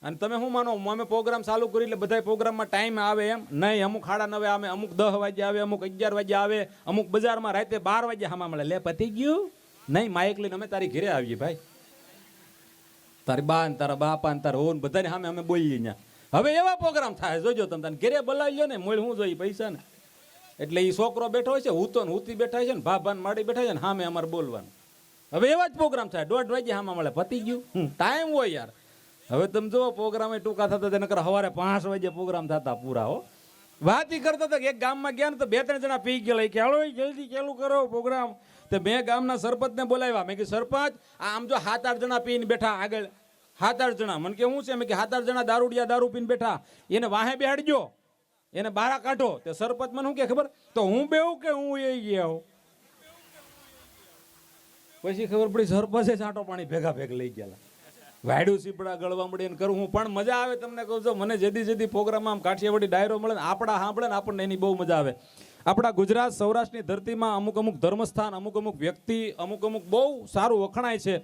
અને તમે શું માનો અમે પ્રોગ્રામ ચાલુ કરી એટલે બધા પ્રોગ્રામમાં ટાઈમ આવે એમ નહીં. અમુક 9:30 આવે, અમુક 10 વાગે આવે, અમુક 11 વાગે આવે, અમુક બજારમાં રાતે 12 વાગે હામાં મળે. લે પતી ગયું નહીં, માઇક લઈને અમે તારી ઘરે આવીએ ભાઈ, તારી બા ને તારા બાપા ને તારા હોન બધાને સામે અમે બોલીએ ત્યાં. હવે એવા પ્રોગ્રામ થાય જોજો તમે, તને ઘરે બોલાવી લો ને મોલ શું જોઈએ પૈસા ને. એટલે એ છોકરો બેઠો હોય છે, હૂતો ને હૂતી બેઠા છે ને, ભાભાન માડી બેઠા છે ને, સામે અમારે બોલવાનું. હવે એવા જ પ્રોગ્રામ થાય, 1:30 વાગે હામાં મળે, પતી ગયું. ટાઈમ હોય યાર. હવે તમે જુઓ પ્રોગ્રામ ટૂંકા થતા તેને કર સવારે 5 વાગે પ્રોગ્રામ થતા પૂરા. હો વાત ઈ કરતા હતા કે એક ગામમાં ગયા ને તો 2-3 જણા પી ગયેલા કે હાલો જલ્દી ચાલુ કરો પ્રોગ્રામ. તો મેં ગામના સરપંચને બોલાવ્યા. મેં કીધું સરપંચ આમ જો 7-8 જણા પીને બેઠા આગળ, 7-8 જણા. મને કે શું છે? મેં કે 7-8 જણા દારૂડિયા દારૂ પીને બેઠા, એને વાહે બેહાડજો, એને બહાર કાઢો. તે સરપંચ મને શું કે ખબર? તો હું બેવું કે હું એ ગયા હો. પછી ખબર પડી સરપંચે છાંટો પાણી ભેગા ભેગ લઈ ગયા. વાયડું સીપડા ગળવા મળે ને કરું હું પણ મજા આવે. તમને કહું છું મને જેદી પ્રોગ્રામમાં આમ કાઠિયાવાડી ડાયરો મળે ને આપણા સાંભળે ને આપણને એની બહુ મજા આવે. આપણા ગુજરાત સૌરાષ્ટ્રની ધરતીમાં અમુક ધર્મસ્થાન, અમુક વ્યક્તિ, અમુક બહુ સારું વખણાય છે.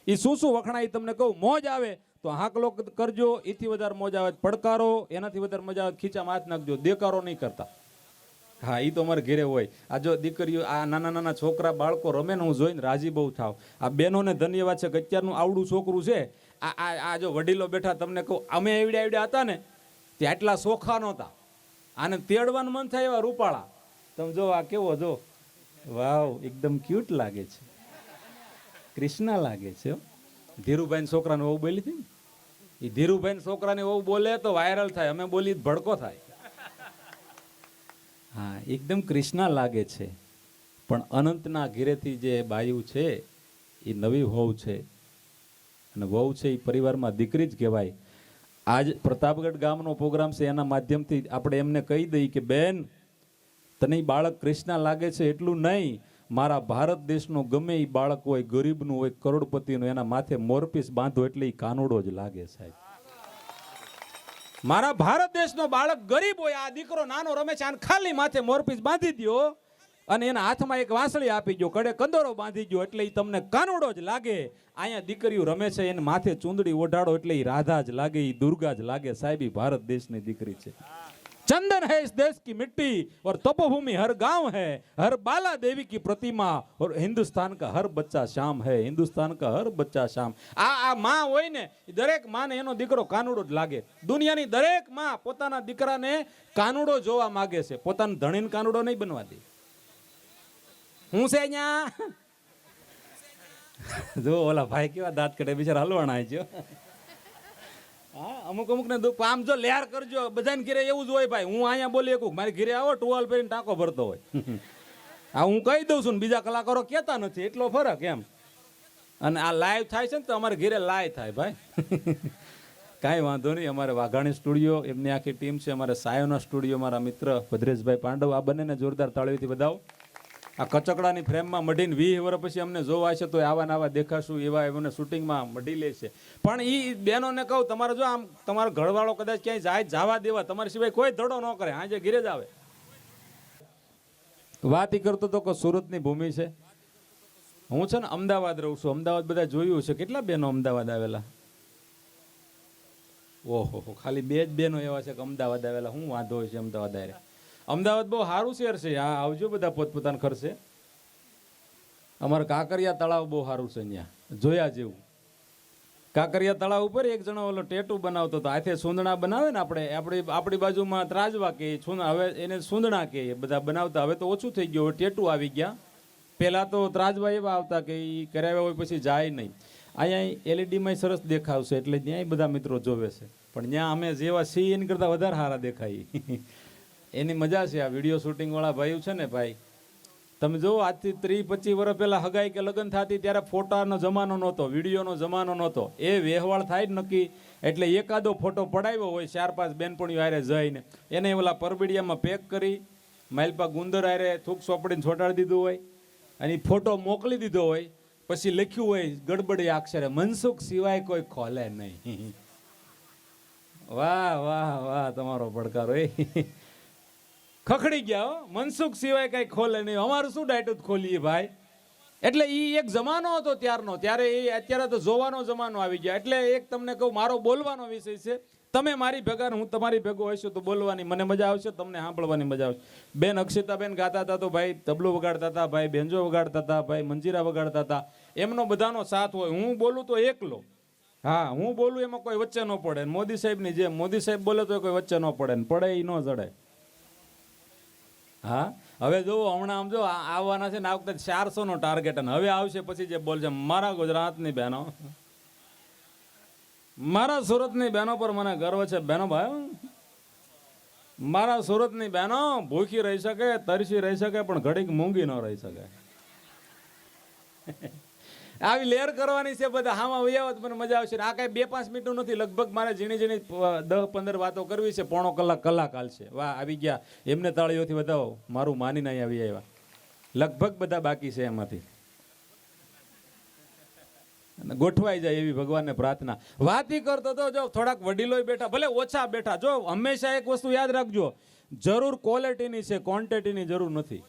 એ શું વખણાય તમને કહું. મોજ આવે તો હાકલો કરજો, એથી વધારે મોજ આવે પડકારો, એનાથી વધારે મજા આવે ખીચામાં હાથ નાખજો, દેકારો નહીં કરતા. હા એ તો અમારે ઘેરે હોય. આ જો દીકરીઓ, આ નાના છોકરા બાળકો રમે ને હું જોઈને રાજી બહુ થાવ. આ બહેનોને ધન્યવાદ છે કે અત્યારનું આવડું છોકરું છે. આ જો વડીલો બેઠા, તમને કહું અમે એવડ્યા હતા ને તે આટલા સોખા નહોતા. આને તેડવાનું મન થાય એવા રૂપાળા. તમે જો આ કેવો જો, વાવ એકદમ ક્યુટ લાગે છે, કૃષ્ણા લાગે છે. ધીરુભાઈ છોકરાને વહુ બોલી હતી ને, એ ધીરુભાઈ છોકરાને વહુ બોલે તો વાયરલ થાય, અમે બોલી ભડકો થાય. હા એકદમ કૃષ્ણા લાગે છે. પણ અનંતના ઘેરેથી જે બાયુ છે એ નવી વહુ છે. અને વહુ છે એ પરિવારમાં દીકરી જ કહેવાય. આજ પ્રતાપગઢ ગામનો પ્રોગ્રામ છે, એના માધ્યમથી આપણે એમને કહી દઈએ કે બેન તને બાળક કૃષ્ણા લાગે છે એટલું નહીં, મારા ભારત દેશનો ગમે એ બાળક હોય, ગરીબનું હોય, કરોડપતિનું, એના માથે મોરપીસ બાંધો એટલે એ કાનુડો જ લાગે સાહેબ. મારા ભારત દેશનો બાળક ગરીબ હોય, આ દીકરો નાનો રમે છે, આને ખાલી માથે મોરપીસ બાંધી દો અને એના હાથમાં એક વાંસળી આપી દો, કડે કંદોરો બાંધી દો એટલે એ તમને કાનુડો જ લાગે. અહીંયા દીકરીઓ રમે છે એને માથે ચૂંદડી ઓઢાડો એટલે એ રાધા જ લાગે, એ દુર્ગા જ લાગે સાહેબ. ભારત દેશની દીકરી છે. चंदन है इस देश की मिट्टी और तपोभूमि हर गांव है, हर बाला देवी की प्रतिमा और हिंदुस्तान का हर बच्चा शाम है, हिंदुस्तान का हर बच्चा शाम. આ માં હોય ને દરેક માને એનો દીકરો કાનુડો જ લાગે. દુનિયાની દરેક માં પોતાના દીકરાને કાનુડો જોવા માંગે છે, પોતાના ધણીને કાનુડો નહીં બનવા દે. હું છે અહીંયા જો ઓલા ભાઈ કેવા દાંત કઢે બિચારા હલવાણા છે. હા અમુક ને દુઃખ આમ જો લેર કરજો, બધાને ઘરે એવું જ હોય ભાઈ. હું અહીંયા બોલી શકું, મારી ઘરે આવો ટુવાલ પહેરીને ટાંકો ભરતો હોય. હા હું કહી દઉં છું ને બીજા કલાકારો કહેતા નથી, એટલો ફરક એમ. અને આ લાઈવ થાય છે ને તો અમારે ઘરે લાઈવ થાય ભાઈ. કાંઈ વાંધો નહીં. અમારે વાઘાણી સ્ટુડિયો એમની આખી ટીમ છે, અમારે સાયોના સ્ટુડિયો મારા મિત્ર ભદ્રેશભાઈ પાંડવ, આ બંનેને જોરદાર તાળીઓથી બધાવો. આ કચકડાની ફ્રેમમાં મઢીને 20 વર્ષ પછી અમને જોવા છે તો આવા ને આવા દેખાશું, એવા એમને શૂટિંગમાં મઢી લે છે. પણ એ બહેનોને કહું તમારે જો આમ તમારો ઘરવાળો કદાચ ક્યાંય જાય જવા દેવા, તમારી સિવાય કોઈ ધડો ન કરે, આજે ઘરે જ આવે. વાત એ કરતો હતો કે સુરતની ભૂમિ છે. હું છે ને અમદાવાદ રહું છું. અમદાવાદ બધા જોયું છે, કેટલા બહેનો અમદાવાદ આવેલા? ઓહો ખાલી 2 જ બહેનો એવા છે કે અમદાવાદ આવેલા. શું વાંધો હોય છે અમદાવાદ આવે? અમદાવાદ બહુ સારું શહેર છે. હા આવજો બધા પોતપોતાના ખર્ચે. અમારે કાંકરિયા તળાવ બહુ સારું છે, ત્યાં જોયા જેવું. કાંકરિયા તળાવ ઉપર એક જણો ઓલો ટેટુ બનાવતો હતો, હાથે સૂંદણા બનાવે ને આપણે આપણી બાજુમાં ત્રાજવા કે હવે એને સૂંદણા કે બધા બનાવતા. હવે તો ઓછું થઈ ગયું, ટેટુ આવી ગયા. પહેલાં તો ત્રાજવા એવા આવતા કે એ કરાવ્યા હોય પછી જાય નહીં. અહીંયા એલઈડીમાં સરસ દેખાવશે એટલે ત્યાંય બધા મિત્રો જોવે છે. પણ ત્યાં અમે જેવા છીએ એની કરતાં વધારે સારા દેખાય. એની મજા છે. આ વિડીયો શૂટિંગવાળા ભાઈઓ છે ને ભાઈ, તમે જો આજથી 30-25 વર્ષ પહેલાં હગાઈ કે લગ્ન થતી ત્યારે ફોટાનો જમાનો નહોતો, વિડીયોનો જમાનો નહોતો. એ વ્યવહાર થાય જ નક્કી. એટલે એકાદો ફોટો પડાવ્યો હોય 4-5 બેનપણીઓ હારે જઈને, એને ઓલા પરબીડિયામાં પેક કરી માલપા ગુંદર હારે થૂક સોપડીને છોટાડી દીધું હોય અને ફોટો મોકલી દીધો હોય. પછી લખ્યું હોય ગડબડી અક્ષરે, મનસુખ સિવાય કોઈ ખોલે નહીં. વાહ વાહ વાહ, તમારો પડકારો એ ખખડી ગયા. મનસુખ સિવાય કઈ ખોલે નહીં. અમારું શું ડાયટું ખોલીએ ભાઈ? એટલે એ એક જમાનો હતો ત્યારનો, ત્યારે એ અત્યારે તો જોવાનો જમાનો આવી ગયા. એટલે એક તમને કહું, મારો બોલવાનો વિષય છે. તમે મારી ભેગા હું તમારી ભેગો હશો તો બોલવાની મને મજા આવશે, તમને સાંભળવાની મજા આવશે. બેન અક્ષિતાબેન ગાતા હતા તો ભાઈ તબલું વગાડતા હતા, ભાઈ બેન્જો વગાડતા હતા, ભાઈ મંજીરા વગાડતા હતા. એમનો બધાનો સાથ હોય. હું બોલું તો એકલો. હા, હું બોલું એમાં કોઈ વચ્ચે ન પડે. મોદી સાહેબની જેમ, મોદી સાહેબ બોલે તો કોઈ વચ્ચે ન પડે, ને પડે એ ન જડે. હા, હવે જો હમણાં આમ જો આવવાના છે ને, આ વખતે 400 નો ટાર્ગેટ, અને હવે આવશે પછી જે બોલશે. મારા ગુજરાતની બહેનો, મારા સુરતની બહેનો પર મને ગર્વ છે. બહેનો ભાઈ, મારા સુરતની બહેનો ભૂખી રહી શકે, તરસી રહી શકે, પણ ઘડીક મૂંગી ન રહી શકે. આવી લેર કરવાની છે. બધા હામાં વૈયાવત મને મજા આવશે. આ કઈ 2-5 મિનિટનું નથી, લગભગ મારે ઝીણી ઝીણી 10-15 વાતો કરવી છે. પોણો કલાક હાલશે. વાહ, આવી ગયા. એમને તાળીઓથી બતાવો, મારું માનીને અહીં આવી આવ્યા. લગભગ બધા બાકી છે એમાંથી. ગોઠવાઈ જાય એવી ભગવાનને પ્રાર્થના. વાતી કરતો તો જો થોડાક વડીલોય બેઠા, ભલે ઓછા બેઠા. જો હંમેશા એક વસ્તુ યાદ રાખજો, જરૂર ક્વોલિટીની છે, ક્વોન્ટિટીની જરૂર નથી.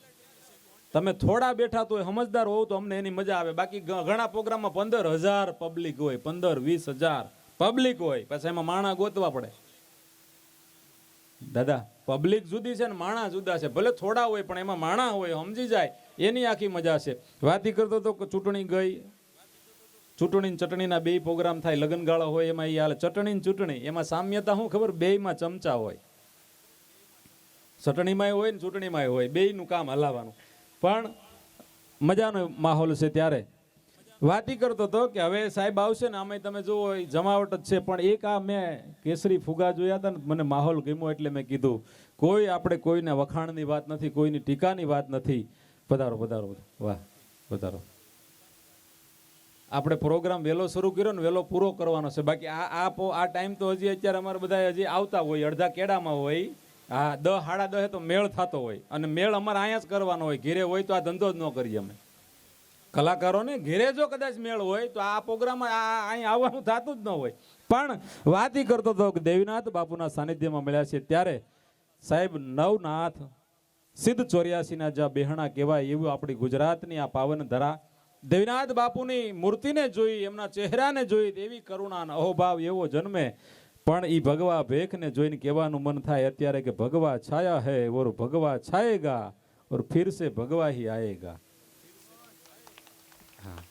તમે થોડા બેઠા તો સમજદાર હોવ તો અમને એની મજા આવે. બાકી ઘણા પ્રોગ્રામમાં 15,000 પબ્લિક હોય, 15-20,000 પબ્લિક હોય, પછી એમાં માણા ગોતવા પડે. દાદા, પબ્લિક જુદી છે ને માણા જુદા છે. ભલે થોડા હોય પણ એમાં માણા હોય, સમજી જાય, એની આખી મજા છે. વાતી કરતો તો ચૂંટણી ગઈ, ચૂંટણી ચટણીના 2 પ્રોગ્રામ થાય. લગ્નગાળો હોય એમાં એ હાલે. ચટણી ચૂંટણી એમાં સામ્યતા શું ખબર? 2માં ચમચા હોય. ચટણીમાં હોય ને ચૂંટણીમાં હોય, 2નું કામ હલાવવાનું. પણ મજાનો માહોલ છે. ત્યારે વાતી કરતો હતો કે હવે સાહેબ આવશે ને, આમાં તમે જુઓ જમાવટ જ છે. પણ એક આ મેં કેસરી ફુગા જોયા હતા ને, મને માહોલ ગમ્યો એટલે મેં કીધું, કોઈ આપણે કોઈને વખાણની વાત નથી, કોઈની ટીકાની વાત નથી. પધારો પધારો. વાહ, પધારો. આપણે પ્રોગ્રામ વહેલો શરૂ કર્યો ને વહેલો પૂરો કરવાનો છે. બાકી આ ટાઈમ તો હજી અત્યારે અમારે બધા હજી આવતા હોય, અડધા કેડામાં હોય. હા, 10-10:30 તો મેળ થતો હોય, અને મેળ અમારે અહીંયા જ કરવાનો હોય. ઘેરે હોય તો આ ધંધો જ ન કરીએ અમે કલાકારોને. ઘેરે જો કદાચ મેળ હોય તો આ પ્રોગ્રામ અહીં આવવાનું થતું જ ન હોય. પણ વાત ઈ કરતો હતો કે દેવીનાથ બાપુના સાનિધ્યમાં મળ્યા છે. ત્યારે સાહેબ નવનાથ સિદ્ધ 84ના જ્યાં બેહણા કહેવાય એવું આપણી ગુજરાતની આ પાવન ધરા, દેવીનાથ બાપુની મૂર્તિને જોઈ, એમના ચહેરાને જોઈ એવી કરુણા અહોભાવ એવો જન્મે. પણ ઈ ભગવા ભેખને જોઈને કહેવાનું મન થાય અત્યારે કે ભગવા છાયા હૈ ઓર ભગવા છાયેગા ઓર ફિર સે ભગવા હી આયેગા. હા,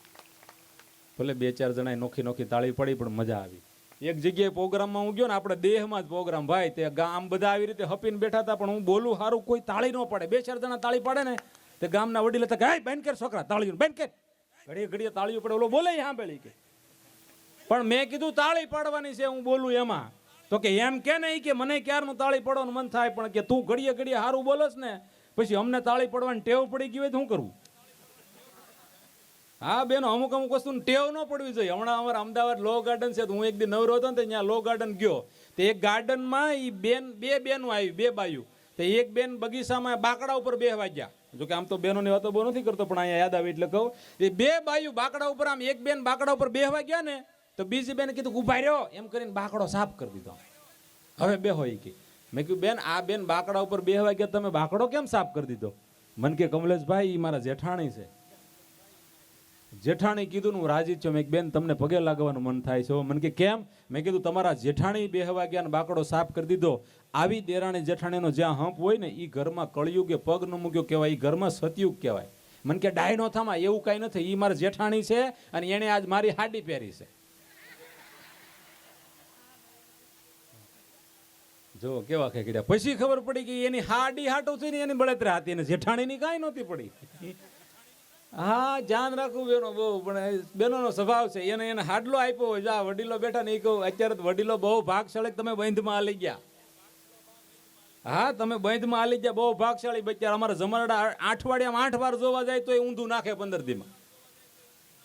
ભલે 2-4 જણાએ નોખી તાળી પડી પણ મજા આવી. એક જગ્યાએ પ્રોગ્રામમાં હું ગયો ને, આપણે દેહમાં જ પ્રોગ્રામ ભાઈ, તે આમ બધા આવી રીતે હપીને બેઠા હતા. પણ હું બોલું સારું, કોઈ તાળી ન પડે. 2-4 જણા તાળી પાડે ને, તે ગામના વડીલ હતા કે હાય બેન કર છોકરા તાળીઓ બેન કર. ઘડીએ તાળીઓ પડે, ઓલો બોલે સાંભળી કે. પણ મેં કીધું તાળી પાડવાની છે, હું બોલું એમાં. તો કે એમ કે નહીં કે મને ક્યારનું તાળી પડવાનું મન થાય, પણ કે તું ઘડીએ સારું બોલસ ને પછી અમને તાળી પડવાની ટેવ પડી ગઈ હોય તો શું કરવું? હા બેનો, અમુક વસ્તુ ટેવ ન પડવી જોઈએ. હમણાં અમારે અમદાવાદ લો ગાર્ડન છે, તો હું એક દી નવરો હતો ને ત્યાં લો ગાર્ડન ગયો. તો એક ગાર્ડનમાં એ બે બેનો આવી, 2 બાયું. તો એક બેન બગીચામાં બાકડા ઉપર બેહવા ગયા. જોકે આમ તો બહેનોની વાતો બહુ નથી કરતો, પણ અહીંયા યાદ આવી એટલે કહું. એ 2 બાયું બાકડા ઉપર, આમ એક બેન બાકડા ઉપર બેહવા ગયા ને, તો બીજી બેન કીધું ઉભા રહ્યો, એમ કરીને બાકડો સાફ કરી દીધો. હવે બેહો એ કે. મેં કીધું બેન, આ બેન બાકડા ઉપર બેહવા ગયા, તમે બાકડો કેમ સાફ કરી દીધો? મન કે કમલેશભાઈ, એ મારા જેઠાણી છે. જેઠાણી કીધું હું રાજી છું. મેં બેન તમને પગે લાગવાનું મન થાય છે. મને કે કેમ? મેં કીધું તમારા જેઠાણી બેહવા ગયા ને બાકડો સાફ કરી દીધો. આવી દેરાણી જેઠાણીનો જ્યાં હંપ હોય ને, એ ઘરમાં કળયુગે પગ ન મૂક્યો કહેવાય, એ ઘરમાં સતયુગ કહેવાય. મને કે ડાયનો થામા, એવું કાંઈ નથી. એ મારા જેઠાણી છે અને એને આજ મારી હાડી પહેરી છે. જો કેવા ખેકડ્યા. પછી ખબર પડી કે એની હાડી હાટો છે ને એની બળતરા હતી, એને જેઠાણીની કાંઈ નહોતી પડી. હા, ધ્યાન રાખવું બેનો, બહુ. પણ બેનોનો સ્વભાવ છે. એને હાડલો આપ્યો હોય. જા વડીલો બેઠા ને, એ કહું અત્યારે વડીલો બહુ ભાગશાળી, તમે બંધમાં આલી ગયા. હા, તમે બંધમાં આલી ગયા, બહુ ભાગશાળી. બચ્ચારા અમારા જમરડા અઠવાડિયામાં 8 વાર જોવા જાય તો એ ઊંધું નાખે 15 દીમાં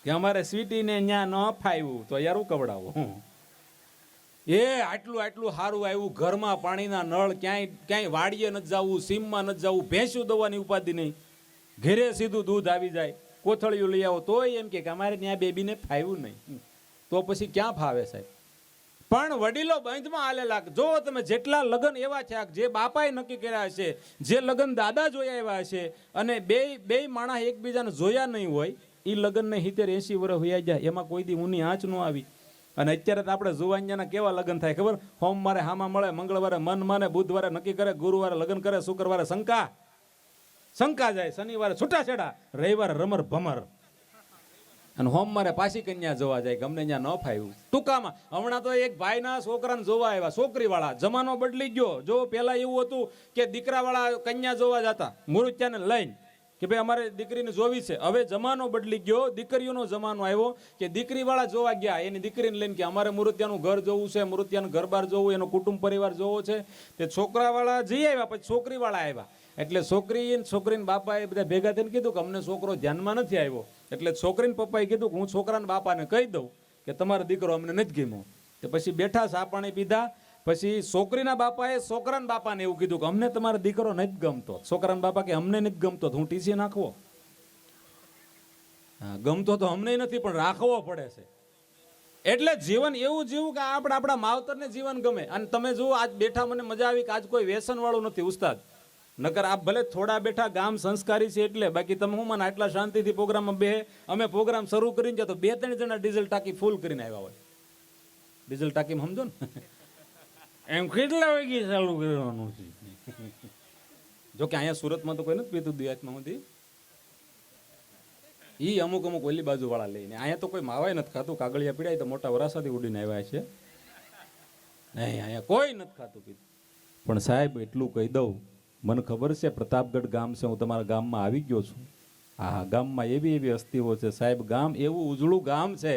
કે અમારે સ્વીટીને ન્યા ન ફાવ્યું તો યાર હું કવડાવું. એ આટલું સારું આવ્યું. ઘરમાં પાણીના નળ, ક્યાંય વાડીએ નથી જવું, સીમમાં નથી જવું, ભેંસું દવાની ઉપાધિ નહીં. ઘેરે સીધું દૂધ આવી જાય. કોથળીઓ લઈ આવો તોય એમ કે અમારે ત્યાં બેબીને ફાવ્યું નહીં. તો પછી ક્યાં ફાવે સાહેબ? પણ વડીલો બંધમાં આલેલા. જો તમે જેટલા લગ્ન એવા છે, જે બાપાએ નક્કી કર્યા હશે, જે લગ્ન દાદા જોયા એવા હશે, અને બે માણસ એકબીજાને જોયા નહીં હોય, એ લગ્નને 70-80 વર્ષ વયા જાય, એમાં કોઈ દી ઊની આંચ ન આવી. અને અત્યારે તો આપણે જુવાનિયાના કેવા લગ્ન થાય ખબર? સોમવારે હામા મળે, મંગળવારે મન માને, બુધવારે નક્કી કરે, ગુરુવારે લગ્ન કરે, શુક્રવારે શંકા જાય, શનિવારે છૂટાછેડા, રવિવારે રમર ભમર, અને સોમવારે પાછી કન્યા જોવા જાય, ગમને ત્યાં ન ફાવ્યું. ટૂંકામાં હમણાં તો એક ભાઈના છોકરાને જોવા આવ્યા, છોકરીવાળા. જમાનો બદલી ગયો. જો પેલા એવું હતું કે દીકરાવાળા કન્યા જોવા જતા મુહૂર્ત્યાને લઈને કે ભાઈ અમારે દીકરીને જોવી છે. હવે જમાનો બદલી ગયો, દીકરીઓનો જમાનો આવ્યો કે દીકરીવાળા જોવા ગયા એની દીકરીને લઈને કે અમારે મુહૂર્ત્યાનું ઘર જોવું છે, મુહૂર્ત્યાનું ઘર બાર જોવું, એનો કુટુંબ પરિવાર જોવો છે. તે છોકરાવાળા જઈ આવ્યા, પછી છોકરીવાળા આવ્યા. એટલે છોકરીને બાપાએ બધા ભેગા થઈને કીધું કે અમને છોકરો ધ્યાનમાં નથી આવ્યો. એટલે છોકરીને પપ્પાએ કીધું કે હું છોકરાના બાપાને કહી દઉં કે તમારો દીકરો અમને નથી ગમ્યો. તો પછી બેઠા, ચા પાણી પીધા. પછી છોકરીના બાપાએ છોકરાના બાપાને એવું કીધું કે અમને તમારો દીકરો નથી ગમતો. છોકરાના બાપા કે અમને નથી ગમતો, હું ટીસી નાખવો? હા, ગમતો તો અમને નથી, પણ રાખવો પડે છે. એટલે જીવન એવું જીવું કે આપણા માવતરને જીવન ગમે. અને તમે જુઓ, આજ બેઠા મને મજા આવી કે આજ કોઈ વ્યસન વાળું નથી ઉસ્તાદ. નકર આપ ભલે થોડા બેઠા, ગામ સંસ્કારી છે એટલે, બાકી તમે હું મને આટલા શાંતિથી પ્રોગ્રામમાં બે, અમે પ્રોગ્રામ શરૂ કરીને તો 2-3 જણા ડીઝલ ટાંકી ફૂલ કરીને આવ્યા હોય. ડીઝલ ટાંકીમાં સમજો ને, એમ કેટલા વાગે ચાલુ કરવાનું છે. જો કે અહીંયા સુરતમાં તો કોઈ નથી પીતું દિયાતમાં સુધી, ઈ અમુક ઓલી બાજુ વાળા લઈને. અહીંયા તો કોઈ માવાય નથી ખાતું. કાગળિયા પીડાય તો મોટા વરાસાથી ઉડીને આવ્યા છે. નહીં, અહીંયા કોઈ નથી ખાતું પીતું. પણ સાહેબ એટલું કહી દઉં, મને ખબર છે પ્રતાપગઢ ગામ છે, હું તમારા ગામમાં આવી ગયો છું. હા, ગામમાં એવી હસ્તીઓ છે સાહેબ. ગામ એવું ઉજળું ગામ છે.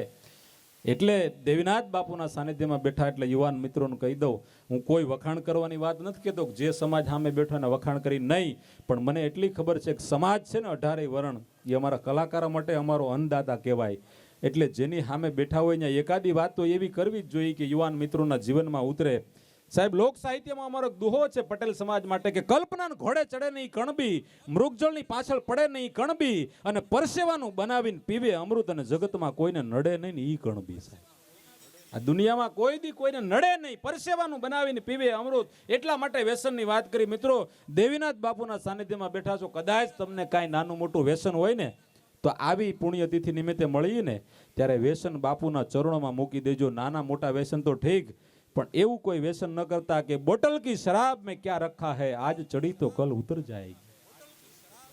એટલે દેવીનાથ બાપુના સાનિધ્યમાં બેઠા એટલે યુવાન મિત્રોને કહી દઉં, હું કોઈ વખાણ કરવાની વાત નથી કહેતો, જે સમાજ સામે બેઠો એને વખાણ કરી નહીં. પણ મને એટલી ખબર છે કે સમાજ છે ને 18 વર્ણ, એ અમારા કલાકારો માટે અમારો અન્નદાતા કહેવાય. એટલે જેની સામે બેઠા હોય ત્યાં એકાદી વાત તો એવી કરવી જ જોઈએ કે યુવાન મિત્રોના જીવનમાં ઉતરે. સાહેબ, લોક સાહિત્યમાં અમારો દુહો છે પટેલ સમાજ માટે કે કલ્પનાના ઘોડે ચડે નહીં કણબી, મૃગજળની પાછળ પડે નહીં કણબી, અને પરસેવાનું બનાવીને પીવે અમૃત, અને જગતમાં કોઈને નડે નહીં ને ઈ કણબી. સાહેબ, આ દુનિયામાં કોઈ દી કોઈને નડે નહીં, પરસેવાનું બનાવીને પીવે અમૃત. એટલા માટે વ્યસનની વાત કરી. મિત્રો, દેવીનાથ બાપુના સાનિધ્યમાં બેઠા છો, કદાચ તમને કાંઈ નાનું મોટું વ્યસન હોય ને તો આવી પુણ્યતિથિ નિમિત્તે મળીએ ને ત્યારે વ્યસન બાપુના ચરણોમાં મૂકી દેજો. નાના મોટા વ્યસન તો ઠીક, પણ એવું કોઈ વ્યસન ન કરતા કે બોટલ કી શરાબ में क्या रखा है, आज चढ़ी तो कल उतर जाएगी.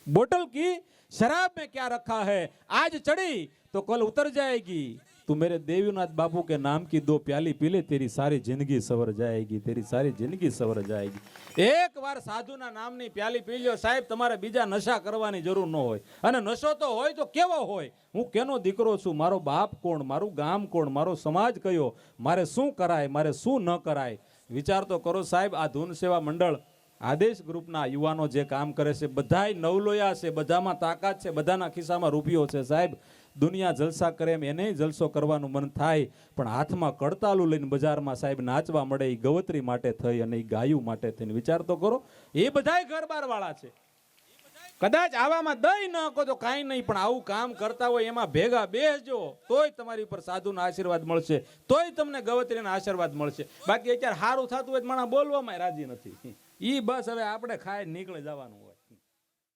बोतल की शराब में क्या रखा है, आज चढ़ी तो कल उतर जाएगी. तू मेरे देवीनाथ बापू के नाम की 2 प्याली पी ले, तेरी सारी जिंदगी सवर जाएगी, तेरी सारी जिंदगी सवर जाएगी. એક વાર સાધુના નામની પ્યાલી પી લ્યો સાહેબ, તમારે બીજા નશા કરવાની જરૂર ન હોય. અને નશો તો હોય તો કેવો હોય? હું કેનો દીકરો છું, મારો બાપ કોણ, મારું ગામ કોણ, મારો સમાજ કયો, મારે શું કરાય, મારે શું ન કરાય, વિચાર તો કરો સાહેબ. આ ધૂન સેવા મંડળ આદેશ ગ્રુપના યુવાનો જે કામ કરે છે, બધાય નવલોયા છે, બધામાં તાકાત છે, બધાના ખિસ્સામાં રૂપિયો છે. સાહેબ, દુનિયા જલસા કરે એમ એને જલસો કરવાનું મન થાય, પણ હાથમાં કડતાલું લઈને બજારમાં સાહેબ નાચવા મળે, એ ગવત્રી માટે થઈ અને એ ગાયું માટે થઈને. વિચાર તો કરો, એ બધાય ઘરબાર વાળા છે. કદાચ આવામાં દઈ ન કહો તો કાંઈ નહીં, પણ આવું કામ કરતા હોય એમાં ભેગા બેસજો, તોય તમારી ઉપર સાધુના આશીર્વાદ મળશે, તોય તમને ગવત્રીના આશીર્વાદ મળશે. બાકી અત્યારે સારું થતું હોય માણસ બોલવામાં રાજી નથી. ઈ બસ હવે આપણે ખાઈ નીકળી જવાનું હોય.